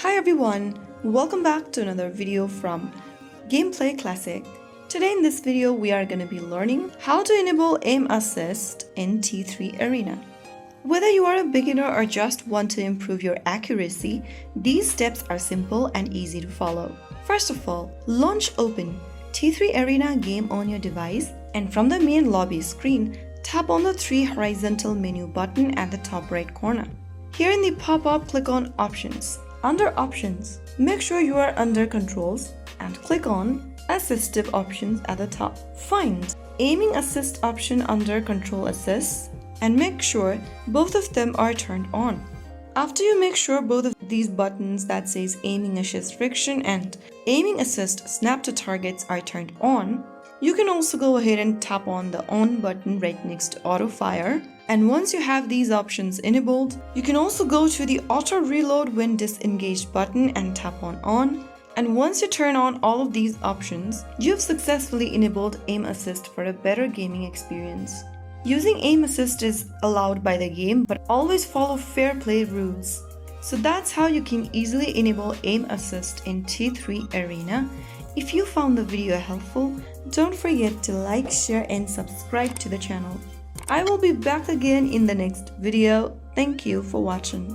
Hi everyone, welcome back to another video from Gameplay Classic. Today in this video we are going to be learning how to enable aim assist in T3 Arena. Whether you are a beginner or just want to improve your accuracy, these steps are simple and easy to follow. First of all, launch open T3 Arena game on your device and from the main lobby screen, tap on the 3 horizontal menu button at the top right corner. Here in the pop-up, click on Options. Under Options, make sure you are under Controls and click on Assistive Options at the top. Find Aiming Assist option under Control Assist and make sure both of them are turned on. After you make sure both of these buttons that says Aiming Assist Friction and Aiming Assist Snap to Targets are turned on, you can also go ahead and tap on the On button right next to Auto Fire. And once you have these options enabled, you can also go to the Auto Reload when disengaged button and tap on. And once you turn on all of these options, you've successfully enabled Aim Assist for a better gaming experience. Using Aim Assist is allowed by the game, but always follow fair play rules. So that's how you can easily enable Aim Assist in T3 Arena. If you found the video helpful, don't forget to like, share and subscribe to the channel. I will be back again in the next video. Thank you for watching.